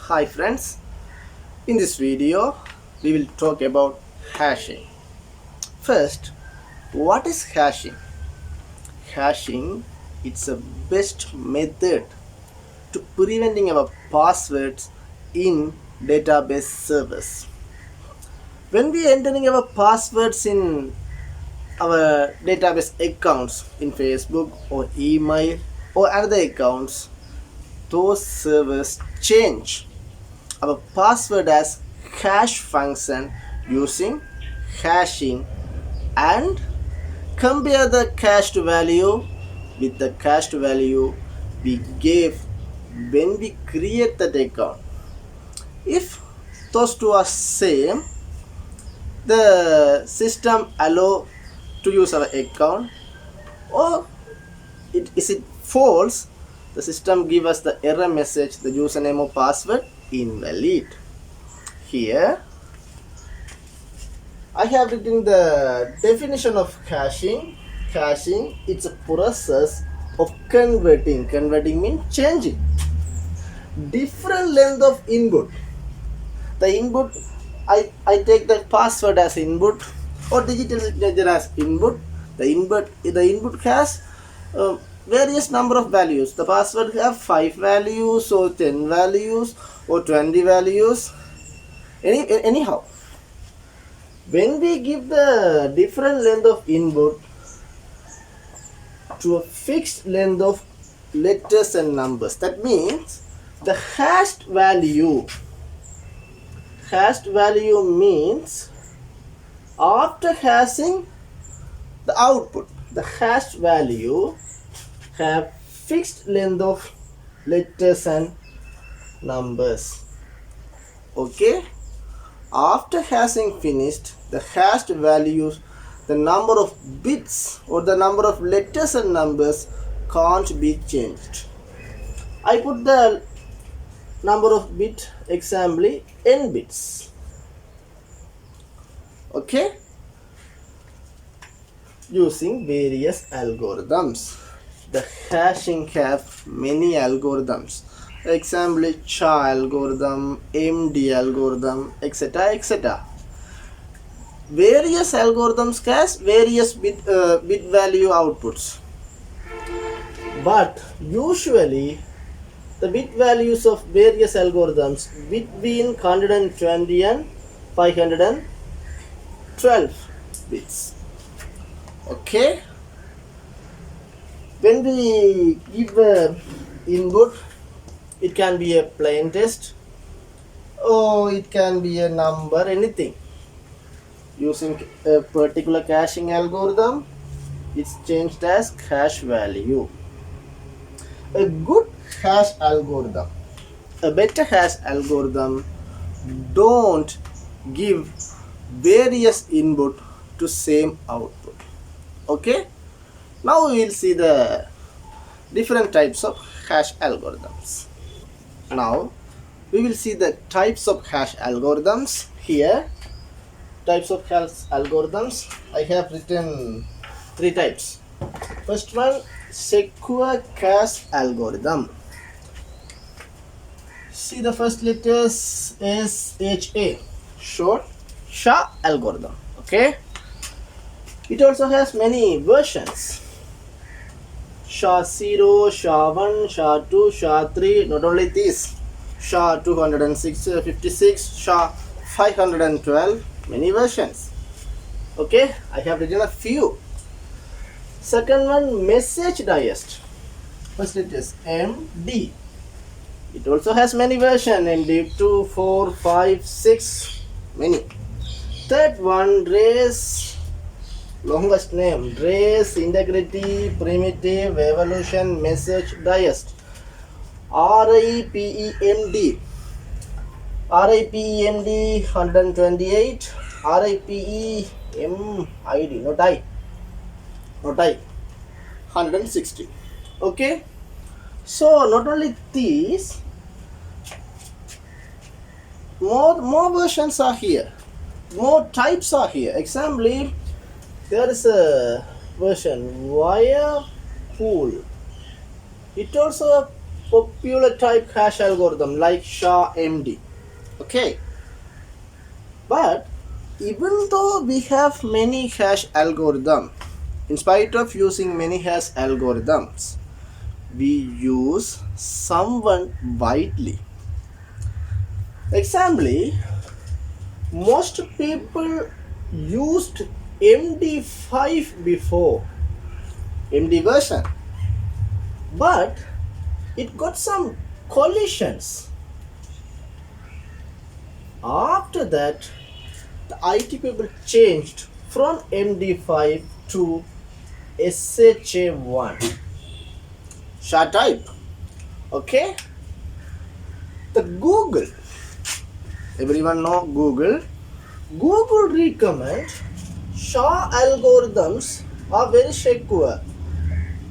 Hi friends, in this video we will talk about hashing. First, what is hashing? Hashing it's a best method to preventing our passwords in database servers. When we entering our passwords in our database accounts in Facebook or email or other accounts, those servers change our password as hash function using hashing and compare the cached value with the cached value we gave when we create that account. If those two are same, the system allow to use our account, or is it false, the system give us the error message, the username or password invalid. Here I have written the definition of hashing. Hashing it's a process of converting means changing different length of input. The input, I take the password as input or digital signature as input. The input has various number of values. The password have 5 values or 10 values or 20 values. Anyhow, when we give the different length of input to a fixed length of letters and numbers, that means the hashed value means after hashing the output, the hashed value have fixed length of letters and numbers. Okay, after hashing finished, the hashed values, the number of bits or the number of letters and numbers can't be changed. I put the number of bit example n bits. Okay, using various algorithms. The hashing have many algorithms. Example CHA algorithm, MD algorithm, etc. Various algorithms has various bit value outputs, but usually the bit values of various algorithms between 120 and 512 bits. Okay, when we give input, it can be a plain text or it can be a number, anything. Using a particular caching algorithm, it's changed as hash value. A good hash algorithm, a better hash algorithm don't give various input to same output. Okay, now we will see the different types of hash algorithms. Now we will see the types of hash algorithms. Here, types of hash algorithms, I have written 3 types. First one, secure cache algorithm. See the first letters SHA, short SHA algorithm. Okay, it also has many versions. SHA-0, SHA-1, SHA-2, SHA-3. Not only this, SHA-256, SHA-512, many versions. Okay, I have written a few. Second one, message digest. First it is MD. It also has many versions, MD2, 4, 5, 6, many. Third one, race, longest name, race, integrity, primitive, evolution, message digest. RIPEMD. RIPEMD 128, RIPEMID, not I, 160. Okay, so not only these, more versions are here, more types are here. Example, there is a version wire pool. It also popular type hash algorithm like SHA-MD. Okay, but even though we have many hash algorithms, in spite of using many hash algorithms, we use someone widely. Example, most people used MD5 before, MD version, but it got some collisions. After that, the IT people changed from MD5 to SHA1 SHA type. Okay, the Google, everyone know Google recommend SHA algorithms are very secure.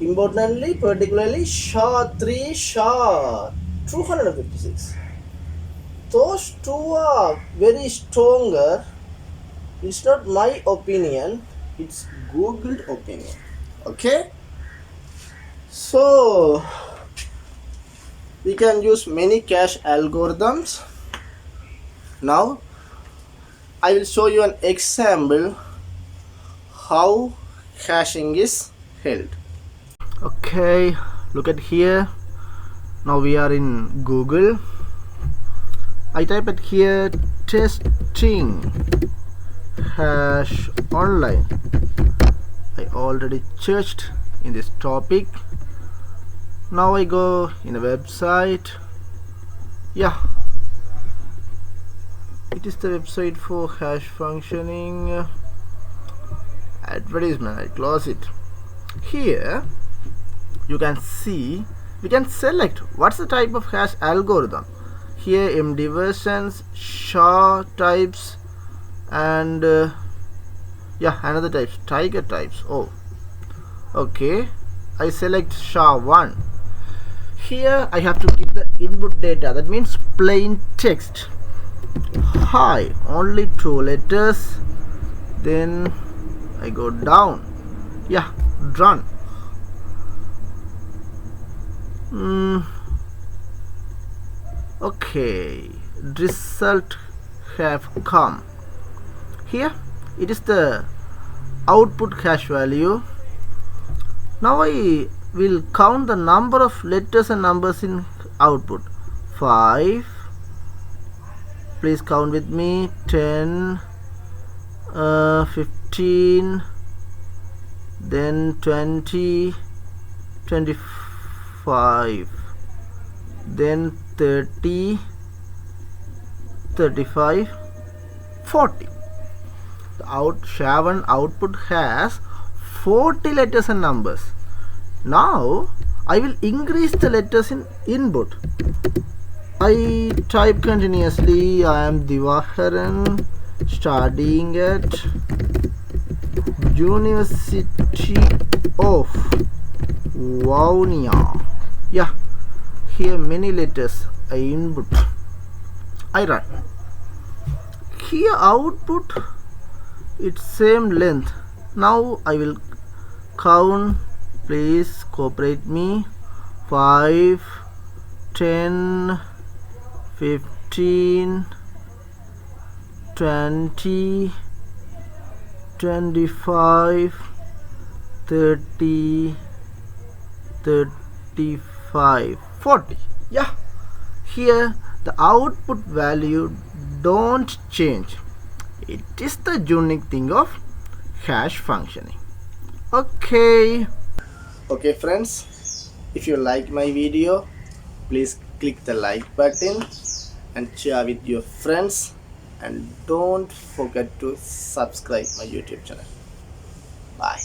Importantly, particularly SHA-3, SHA-256. Those two are very stronger. It's not my opinion, it's Google opinion. Okay? So, we can use many cache algorithms. Now, I will show you an example how hashing is held. Okay, look at here. Now we are in Google. I type it here, testing hash online. I already searched in this topic. Now I go in a website. Yeah, it is the website for hash functioning. Advertisement, I close it. Here you can see we can select what's the type of hash algorithm. Here MD versions, SHA types, and yeah, another types, tiger types. Oh, okay, I select SHA1. Here I have to give the input data, that means plain text. Hi, only 2 letters. Then I go down. Yeah, run. Okay, result have come. Here it is the output hash value. Now I will count the number of letters and numbers in output. 5, please count with me. 10, 15, then 20, 25, then 30, 35, 40. The SHA1 output has 40 letters and numbers. Now I will increase the letters in input. I type continuously. I am Thivaharan, studying at University of Vavuniya. Yeah, here many letters I input. I run. Here output it's same length. Now I will count. Please cooperate me. 5, 10, 15, 20, 25, 30, 35, 40. Yeah, here the output value don't change. It is the unique thing of hash functioning. Okay friends, if you like my video, please click the like button and share with your friends, and don't forget to subscribe my YouTube channel. Bye.